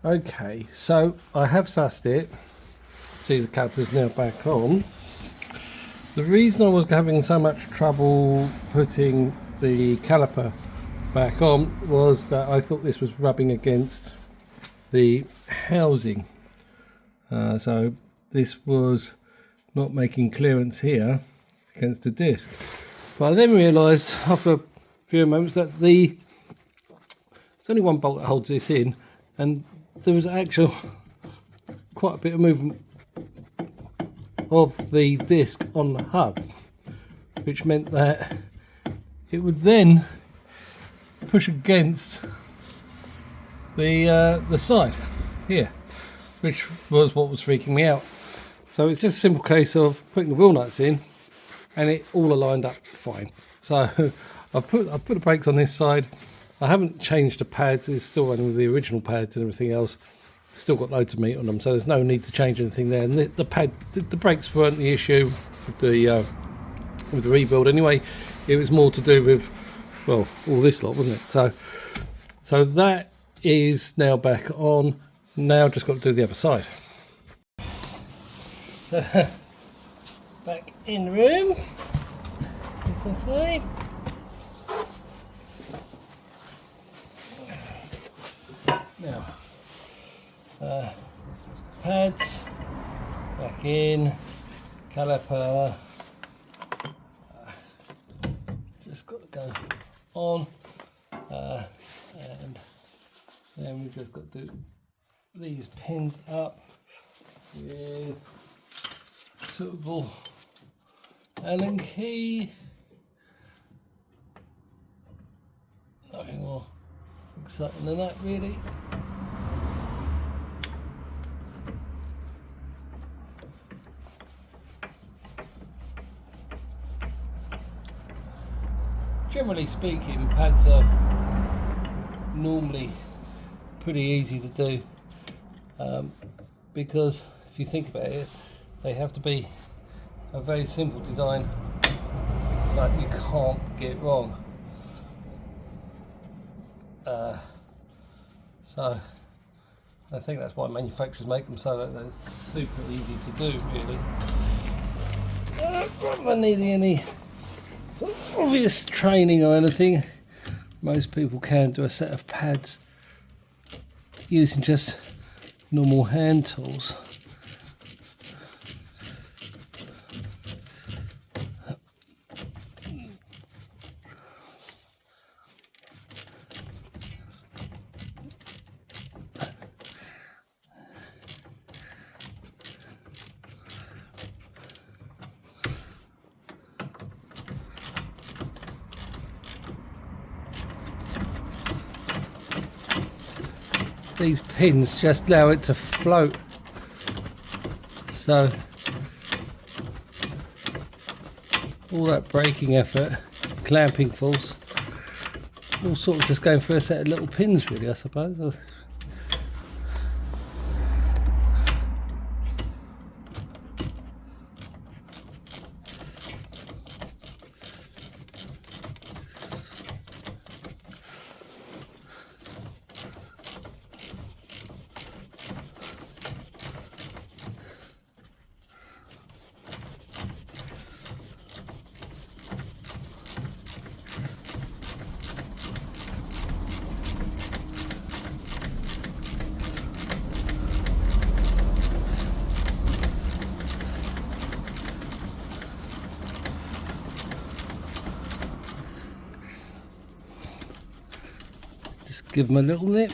Okay, so I have sussed it. See, the caliper's now back on. The reason I was having so much trouble putting the caliper back on was that I thought this was rubbing against the housing. So this was not making clearance here against the disc. But I then realised after a few moments that there's only one bolt that holds this in, and there was actual quite a bit of movement of the disc on the hub, which meant that it would then push against the side here, which was what was freaking me out. So it's just a simple case of putting the wheel nuts in and it all aligned up fine. So I've put the brakes on this side. I haven't changed the pads, it's still running with the original pads and everything else. Still got loads of meat on them, so there's no need to change anything there. And the brakes weren't the issue with the rebuild anyway. It was more to do with, well, all this lot, wasn't it? So that is now back on. Now just got to do the other side. So back in the room. This side. Now. Pads back in, caliper just got to go on, and then we've just got to do these pins up with suitable Allen key. Nothing more exciting than that, really. Generally speaking, pads are normally pretty easy to do, because if you think about it, they have to be a very simple design so that you can't get wrong. So I think that's why manufacturers make them, so that they're super easy to do, really. Rather than needing any sort of obvious training or anything, most people can do a set of pads using just normal hand tools. These pins just allow it to float, so all that braking effort, clamping force, all sort of just going through a set of little pins, really, I suppose. Just give them a little nip.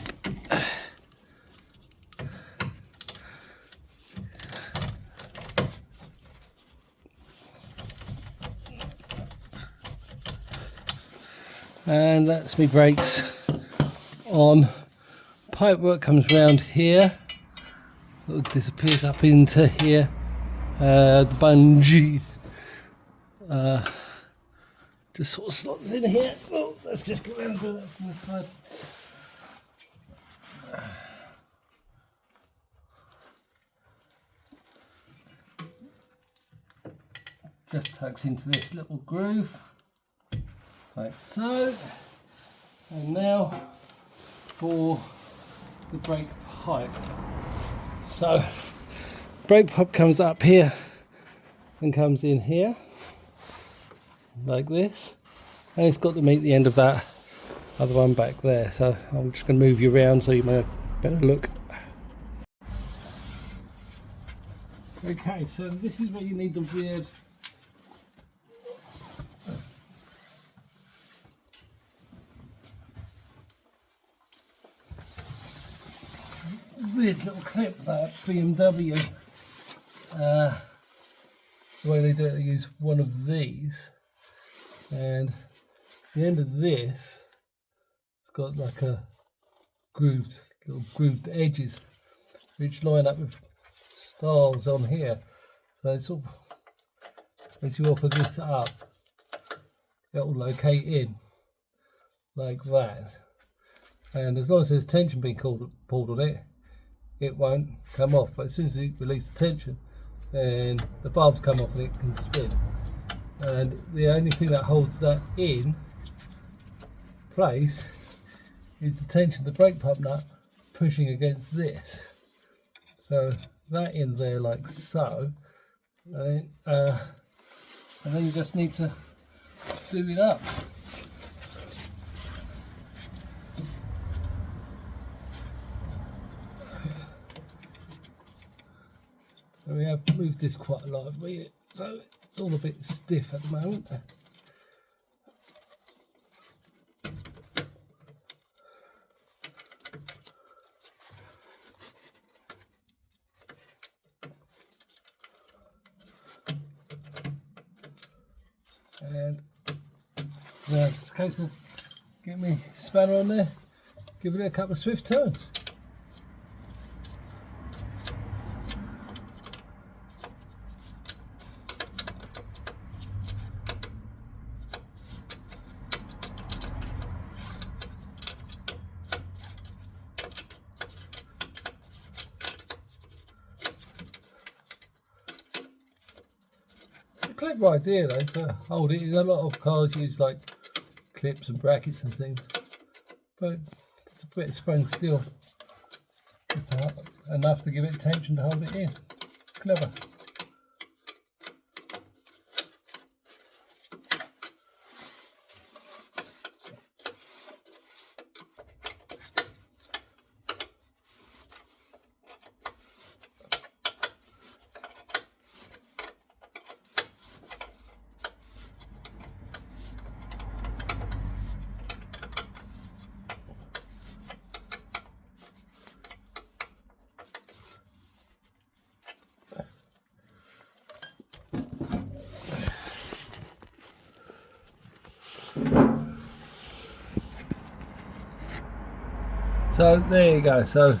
And that's my brakes on. Pipework comes round here, it disappears up into here. The bungee just sort of slots in here. Oh, let's just go around and do that from this side. Just tugs into this little groove, like so. And now for the brake pipe. So brake pipe comes up here and comes in here like this, and it's got to meet the end of that other one back there. So I'm just going to move you around so you may have a better look. Okay, so this is where you need the weird little clip that BMW, the way they do it, they use one of these, and the end of this, it's got like a little grooved edges, which line up with stars on here. So it sort of, as you offer this up, it will locate in like that. And as long as there's tension being pulled on it, it won't come off. But as soon as you release the tension, then the bulbs come off and it can spin. And the only thing that holds that in place is the tension of the brake pump nut pushing against this. So that in there like so, and then you just need to do it up. And we have moved this quite a lot, so it's all a bit stiff at the moment. And now it's a case of get me spanner on there, give it a couple of swift turns. Clever idea though to hold it. A lot of cars use like clips and brackets and things, but it's a bit of sprung steel, just enough to give it tension to hold it in. Clever. So there you go. So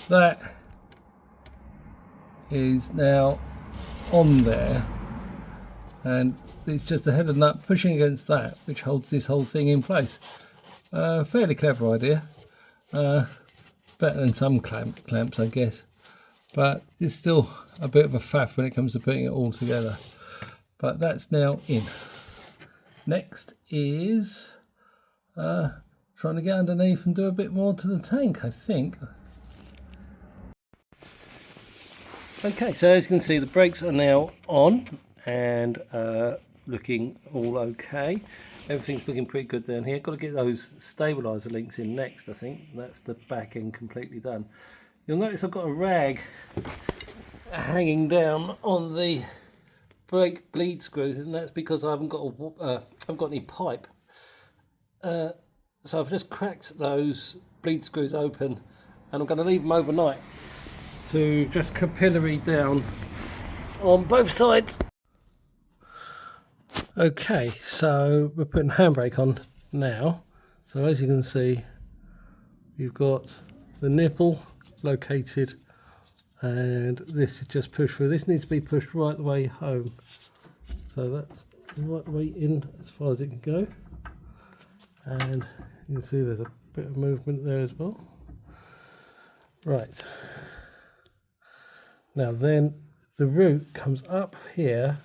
that is now on there, and it's just a header nut pushing against that, which holds this whole thing in place. Fairly clever idea. Better than some clamps, I guess, but it's still a bit of a faff when it comes to putting it all together. But that's now in. Next is trying to get underneath and do a bit more to the tank, I think. Okay, so as you can see, the brakes are now on and looking all okay. Everything's looking pretty good down here. Got to get those stabiliser links in next, I think. That's the back end completely done. You'll notice I've got a rag hanging down on the brake bleed screw, and that's because I haven't got any pipe. So I've just cracked those bleed screws open, and I'm going to leave them overnight to just capillary down on both sides. Okay, so we're putting handbrake on now. So as you can see, you've got the nipple located, and this is just pushed through. This needs to be pushed right the way home. So that's right the way in as far as it can go. And you can see there's a bit of movement there as well. Right. Now then the root comes up here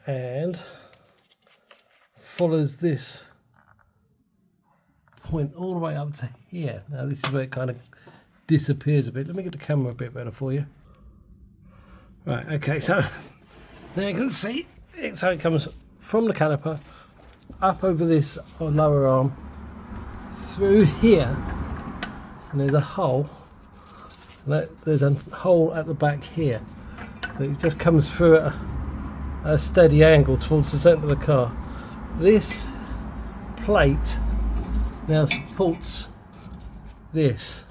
and follows this point all the way up to here. Now this is where it kind of disappears a bit. Let me get the camera a bit better for you. Right, okay, so now you can see it's how it comes from the caliper up over this lower arm through here, and there's a hole. There's a hole at the back here. It just comes through at a steady angle towards the centre of the car. This plate now supports this,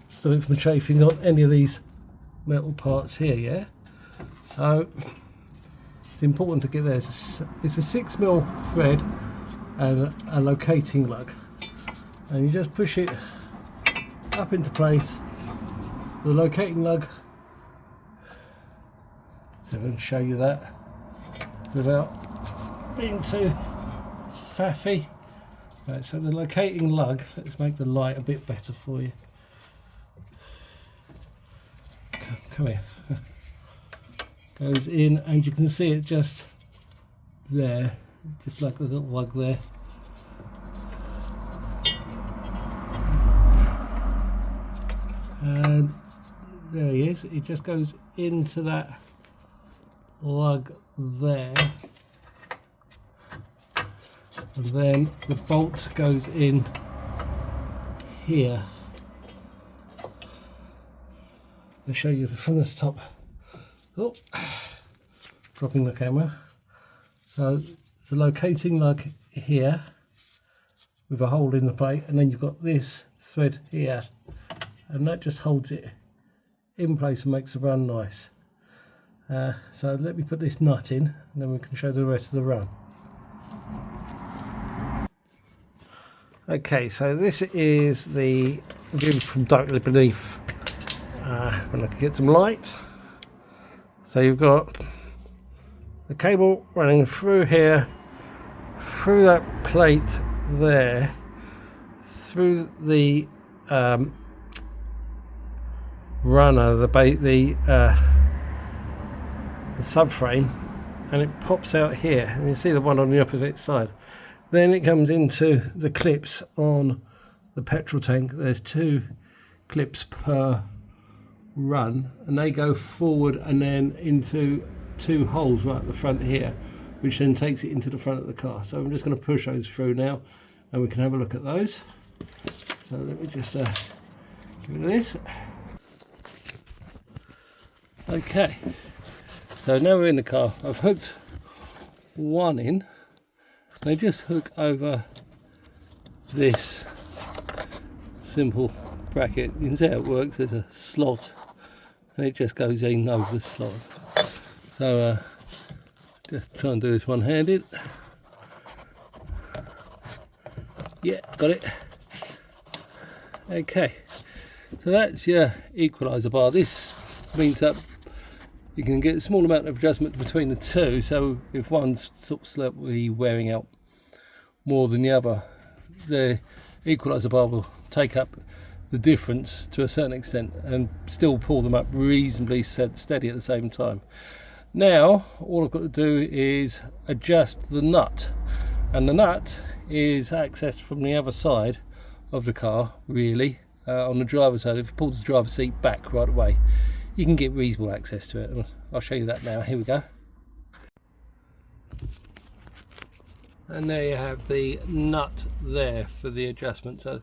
stopping from chafing on any of these metal parts here, yeah? So it's important to get there. It's a 6mm thread and a locating lug, and you just push it up into place. The locating lug, so I'm going to show you that without being too faffy. Right, so the locating lug, let's make the light a bit better for you. Come here. Goes in, and you can see it just there, just like the little lug there. And there he is. It just goes into that lug there, and then the bolt goes in here. I'll show you from the top. Oh, dropping the camera. So the locating lug here with a hole in the plate, and then you've got this thread here, and that just holds it in place and makes the run nice. So let me put this nut in, and then we can show the rest of the run. Okay, so this is the view from directly beneath. When I can get some light. So you've got the cable running through here, through that plate there, through the runner, the subframe, and it pops out here, and you see the one on the opposite side. Then it comes into the clips on the petrol tank. There's 2 clips per run, and they go forward and then into 2 holes right at the front here, which then takes it into the front of the car. So I'm just going to push those through now, and we can have a look at those. So let me just give it this. Okay, so now we're in the car. I've hooked one in. They just hook over this simple bracket. You can see how it works. There's a slot, and it just goes in over the slot. So just try and do this one-handed. Yeah, got it. Okay, so that's your equaliser bar. This means that you can get a small amount of adjustment between the two, so if one's sort of slightly wearing out more than the other, the equaliser bar will take up the difference to a certain extent and still pull them up reasonably steady at the same time. Now all I've got to do is adjust the nut, and the nut is accessed from the other side of the car, really, on the driver's side. If you pull the driver's seat back right away, you can get reasonable access to it, and I'll show you that now. Here we go. And there you have the nut there for the adjustment. So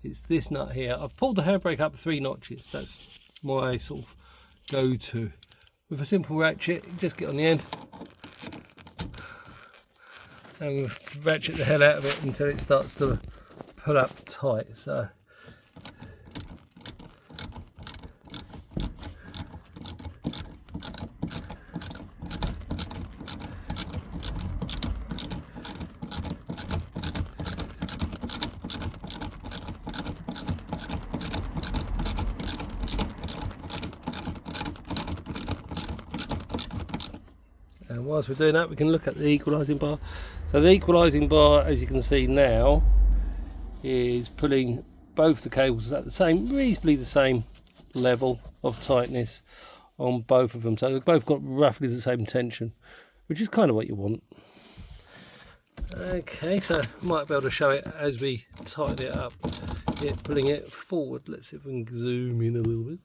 it's this nut here. I've pulled the handbrake up 3 notches. That's my sort of go-to. With a simple ratchet, you just get on the end and we'll ratchet the hell out of it until it starts to pull up tight. So and whilst we're doing that, we can look at the equalising bar. So the equalising bar, as you can see now, is pulling both the cables at the same, reasonably the same level of tightness on both of them. So they've both got roughly the same tension, which is kind of what you want. Okay, so I might be able to show it as we tighten it up. it, pulling it forward. Let's see if we can zoom in a little bit.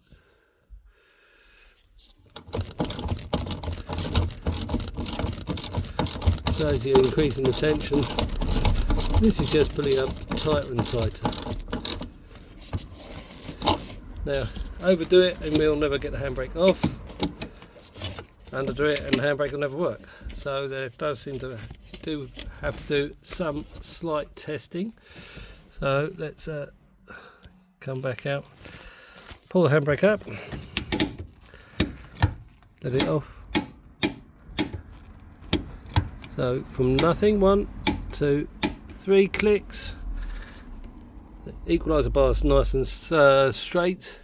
So as you're increasing the tension, this is just pulling up tighter and tighter. Now, overdo it and we'll never get the handbrake off. Underdo it and the handbrake will never work. So there does seem to have to do some slight testing. So let's come back out, pull the handbrake up, let it off. So from nothing, 1, 2, 3 clicks. The equaliser bar is nice and straight.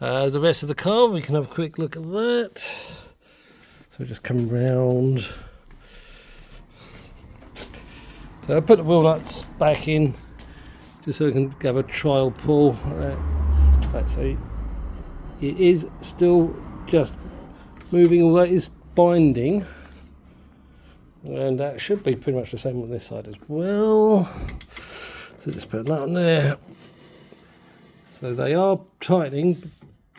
The rest of the car, we can have a quick look at that. So just come round. So I put the wheel nuts back in just so we can have a trial pull. That's it. It is still just moving, although it is binding. And that should be pretty much the same on this side as well. So just put that on there. So they are tightening,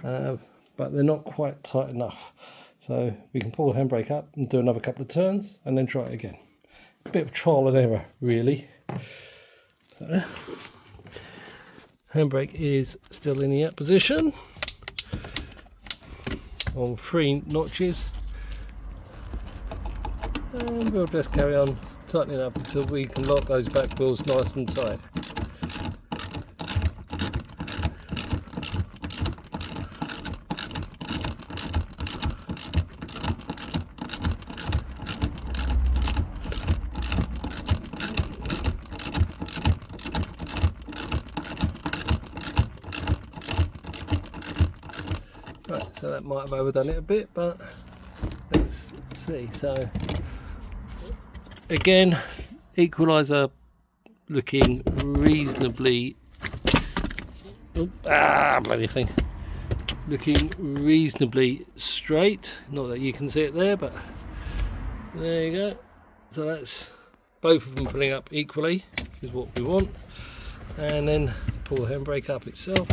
but they're not quite tight enough. So we can pull the handbrake up and do another couple of turns and then try it again. A bit of trial and error, really. So handbrake is still in the up position on 3 notches. And we'll just carry on tightening up until we can lock those back wheels nice and tight. Right, so that might have overdone it a bit, but let's see. So again, equaliser looking reasonably bloody thing, looking reasonably straight. Not that you can see it there, but there you go. So that's both of them pulling up equally, which is what we want. And then pull the handbrake up itself.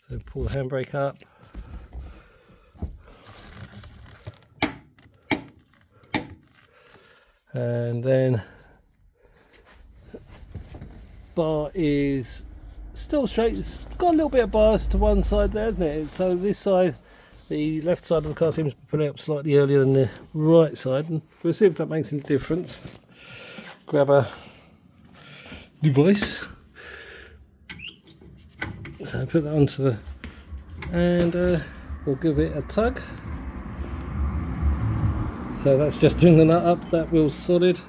So pull the handbrake up. And then bar is still straight. It's got a little bit of bias to one side there, hasn't it? So this side, the left side of the car, seems to be pulling up slightly earlier than the right side, and we'll see if that makes any difference. Grab a device. So put that onto the, and we'll give it a tug. So that's just doing the nut up, that wheel's solid.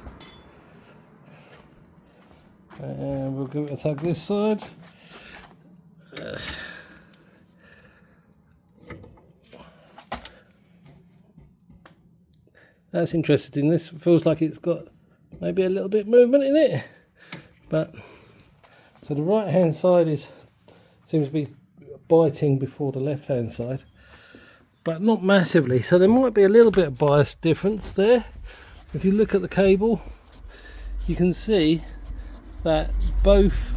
And we'll give it a tug this side. That's interesting. This feels like it's got maybe a little bit of movement in it. But so the right hand side seems to be biting before the left hand side, but not massively. So there might be a little bit of bias difference there. If you look at the cable, you can see that both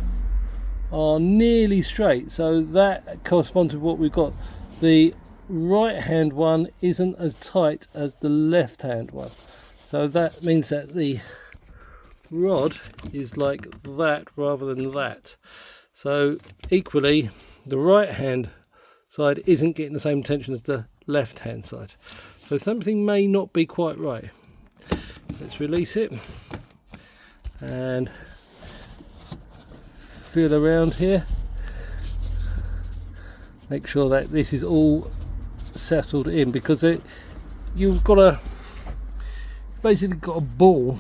are nearly straight. So that corresponds to what we've got. The right hand one isn't as tight as the left hand one. So that means that the rod is like that rather than that. So equally, the right hand side isn't getting the same tension as the left hand side. So something may not be quite right. Let's release it and feel around here. Make sure that this is all settled in, because you've got basically got a ball,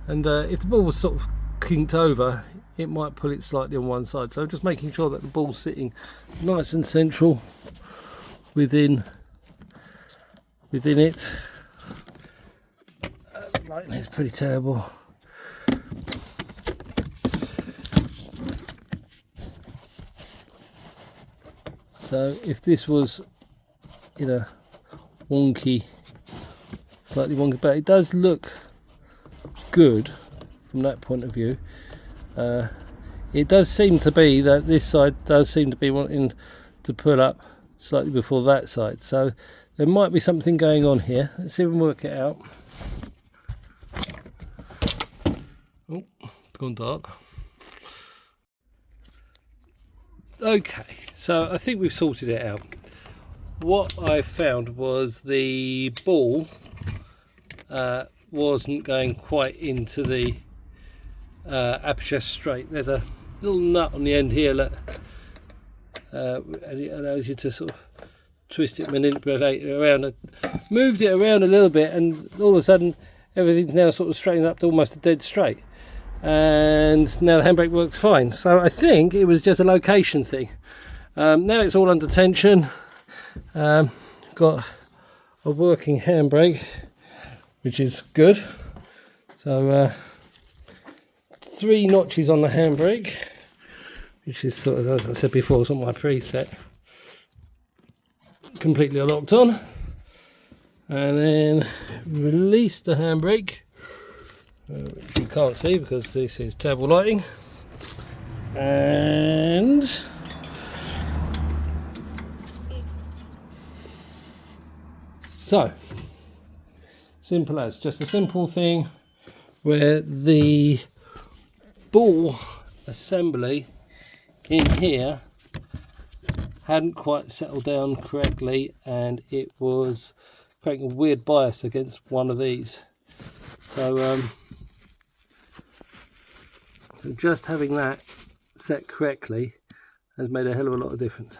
and if the ball was sort of kinked over, it might pull it slightly on one side. So just making sure that the ball's sitting nice and central within it. The lighting is pretty terrible. So if this was slightly wonky, but it does look good from that point of view. It does seem to be that this side does seem to be wanting to pull up slightly before that side, so there might be something going on here. Let's see if we can work it out. Oh, it's gone dark. Okay, so I think we've sorted it out. What I found was the ball wasn't going quite into the aperture straight. There's a little nut on the end here that and it allows you to sort of twist it, manipulate it around. I moved it around a little bit, and all of a sudden everything's now sort of straightened up to almost a dead straight, and now the handbrake works fine. So I think it was just a location thing. Now it's all under tension. Got a working handbrake, which is good. So 3 notches on the handbrake, which is sort of, as I said before, sort of my preset. Completely locked on, and then release the handbrake, which you can't see because this is terrible lighting, and so simple as, just a simple thing where the ball assembly in here hadn't quite settled down correctly, and it was creating a weird bias against one of these. So just having that set correctly has made a hell of a lot of difference.